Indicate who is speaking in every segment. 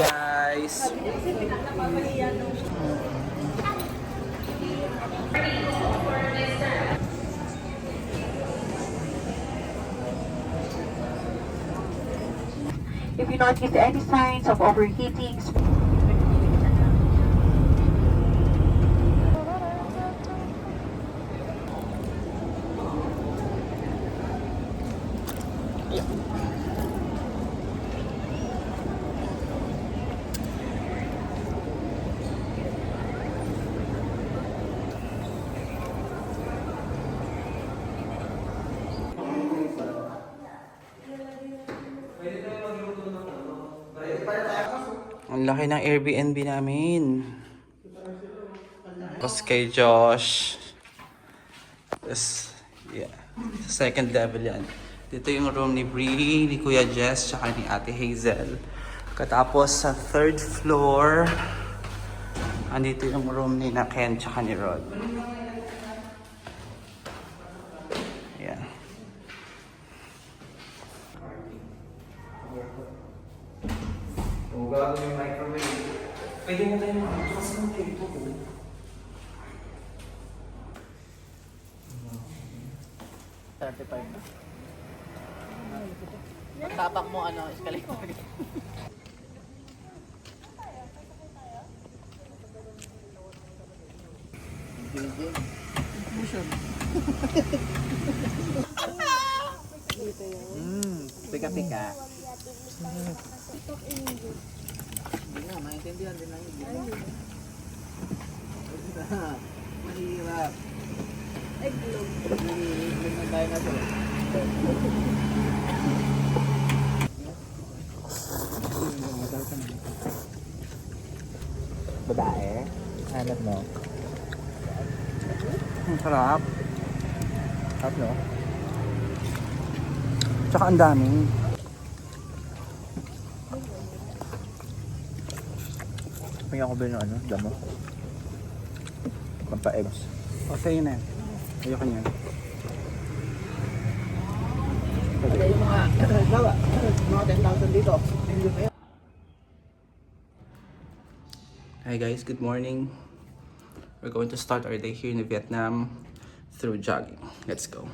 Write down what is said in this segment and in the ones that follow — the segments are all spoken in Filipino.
Speaker 1: guys.
Speaker 2: If you notice any signs of overheating,
Speaker 1: Ang laki ng Airbnb namin. Tapos kay Josh. Tapos, yeah. Second level yan. Dito yung room ni Bree, ni Kuya Jess, tsaka ni Ate Hazel. Katapos sa third floor, andito yung room ni na Ken, tsaka ni Rod. Yeah. Kung gagawin yung microwave, pwede mo tayo makakita kasi ng table ko.
Speaker 3: Tapak mo ano, escalator. Pika-pika. Hindi nga, maintindihan din lang yun. Mahirap. Eggnog. Eggnog na tayo na to. Babae? Hanap mo?
Speaker 1: Ang sarap.
Speaker 3: Hanap no?
Speaker 1: Tsaka ang dami.
Speaker 3: Pagyan ko ba yung ano, damo? Pampa-eggs.
Speaker 1: O, sa'yo na. Ayoko niyan.
Speaker 3: Pagyan yung mga 10,000 dito.
Speaker 1: Hi guys, good morning. We're going to start our day here in Vietnam through jogging. Let's go.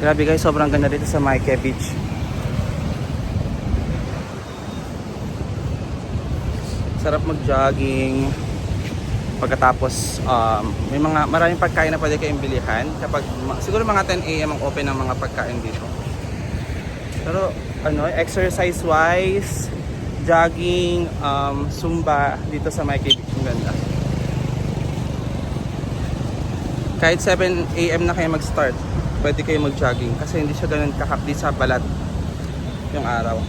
Speaker 1: Grabe guys, sobrang ganda dito sa Mai Kea Beach. Sarap mag-jogging. Pagkatapos, maraming pagkain na pwede kayong bilihan. Kapag, siguro mga 10 AM ang open ng mga pagkain dito. Pero, exercise wise, jogging, Zumba dito sa Mai Kea Beach. Ang ganda. Kahit 7 AM na kayo mag-start, pwede kayo mag-jogging kasi hindi siya ganun kakapdi sa balat yung araw.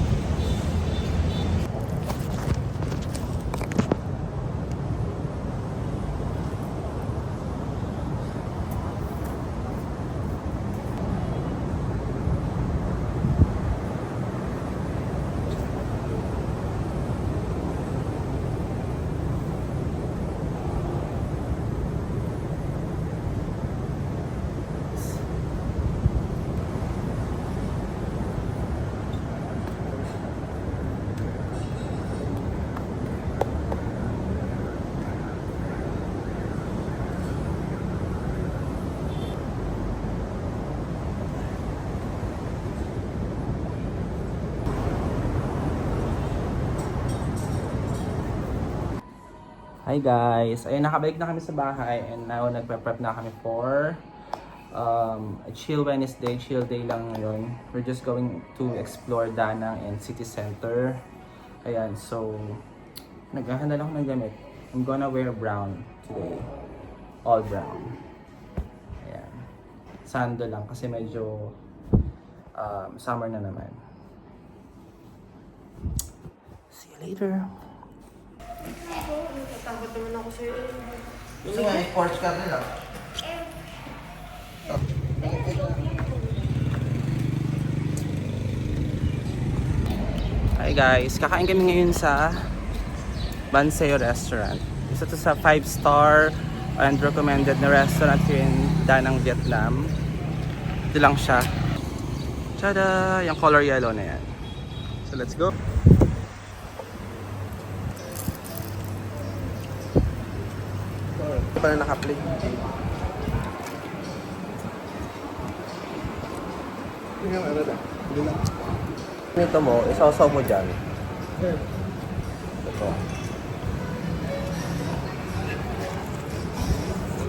Speaker 1: Hi guys! Ayun, nakabalik na kami sa bahay and now nagpe-prep na kami for a chill Wednesday, chill day lang ngayon. We're just going to explore Danang and City Center. Ayan, so naghahandal ako ng damit. I'm gonna wear brown today. All brown. Ayan. Sando lang kasi medyo summer na naman. See you later.
Speaker 3: Takot naman ako sa'yo.
Speaker 4: Gusto mo may Porsche car nila?
Speaker 1: Hi guys, kakain kami ngayon sa Banseo Restaurant. Isa to sa 5-star and recommended na restaurant here in Danang, Vietnam. Ito lang siya. Tada! Yung color yellow na yan. So let's go!
Speaker 4: Ito pala naka-play. Ito mo, isaw-saw mo dyan. Ito.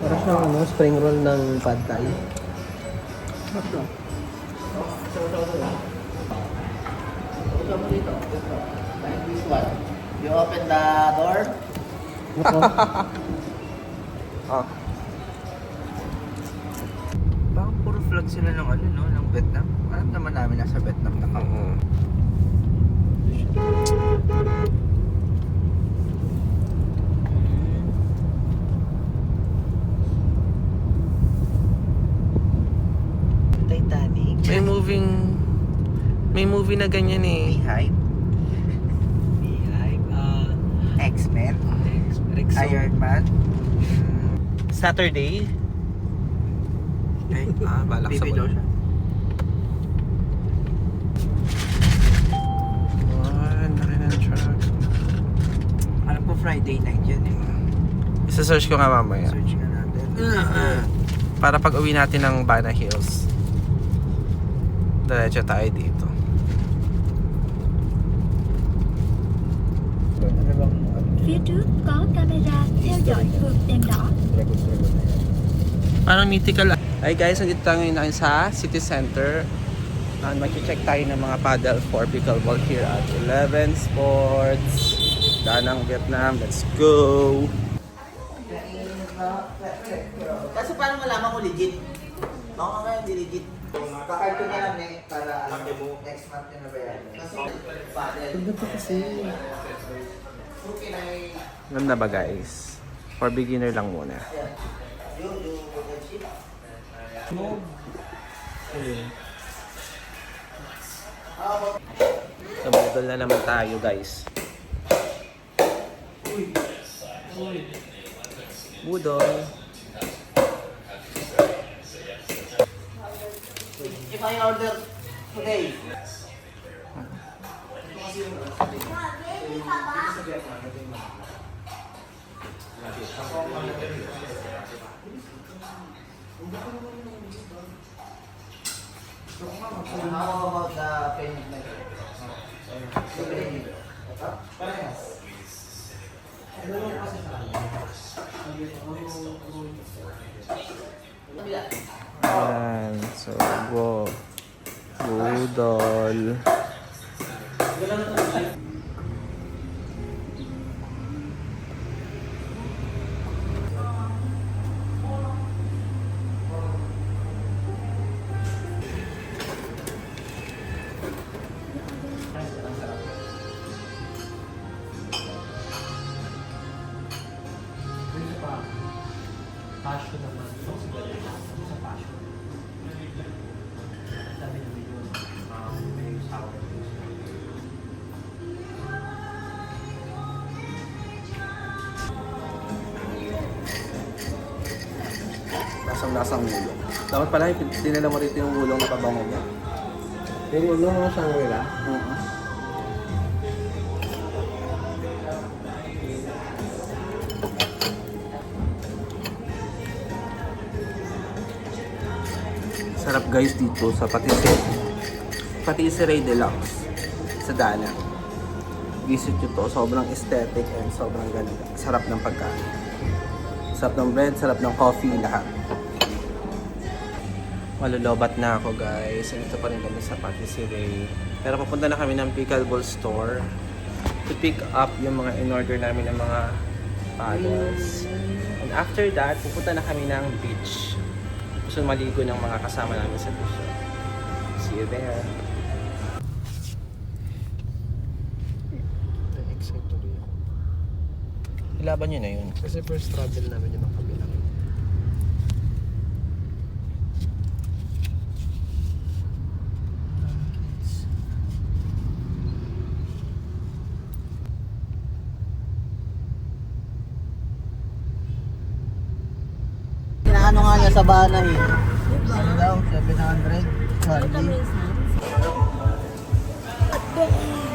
Speaker 4: Parang siyang ano, spring roll ng pad thai.
Speaker 3: You open the door.
Speaker 4: Ah.
Speaker 3: Baka puro vlog sila ng ano, no? Ng Vietnam. Alam naman namin nasa Vietnam na kami. Titanic.
Speaker 1: May movie na ganyan eh.
Speaker 3: Beehive. X-Men. Iron Man.
Speaker 1: Saturday.
Speaker 3: Okay.
Speaker 1: Balak sa
Speaker 3: Baby
Speaker 1: ulo.
Speaker 3: Joshua.
Speaker 1: Laki ng truck.
Speaker 3: Alam ko Friday night yan eh.
Speaker 1: Isa-search ko nga mamaya.
Speaker 3: Search ka natin.
Speaker 1: Para pag uwi natin ng Bana Hills. Diretso tayo dito.
Speaker 3: Ano bang
Speaker 5: Phía trước có camera theo dõi vượt đèn đỏ.
Speaker 1: Parang mythical. Hi guys, nandito tayo ngayon sa City Center. Mag-check tayo ng mga paddle for pickleball here at 11 Sports. Danang, Vietnam. Let's go!
Speaker 3: Kaso paano malaman ko legit? Baka nga hindi legit. Kakarto na lang eh, para next month yun na ba yan? Kaso, paddle. Okay na eh.
Speaker 1: Ganda ba guys? For beginner lang muna.
Speaker 3: Yung chip.
Speaker 1: Tumutol na naman tayo guys. Budol.
Speaker 3: If I order today, how about the payment method? Parehas.
Speaker 1: Ayan. So, Budol.
Speaker 6: Passion naman. Sa passion. Sabi namin yun. May sour taste.
Speaker 1: Lasang-lasang gulong. Dapat pala, tinala mo rito yung gulong na pabango niya.
Speaker 4: Yung ulo mo sa Shangri-La.
Speaker 1: Sarap guys dito sa Patisserie Deluxe sa Danang. Visit nyo to, sobrang aesthetic and sobrang ganda. Sarap ng pagkain. Sarap ng bread, sarap ng coffee, lahat. Malulobat na ako guys. And ito pa rin kami sa Patisserie Ray. Pero papunta na kami ng Pickleball Store to pick up yung mga in-order namin ng mga paddles. And after that, pupunta na kami ng beach. Gusto maligo ng mga kasama namin sa beach. See you there. Ilaban nyo na yun.
Speaker 4: Kasi first travel namin yung mga kabilang.
Speaker 3: Ano nga niya sa bana eh. Ano daw? 700? 100?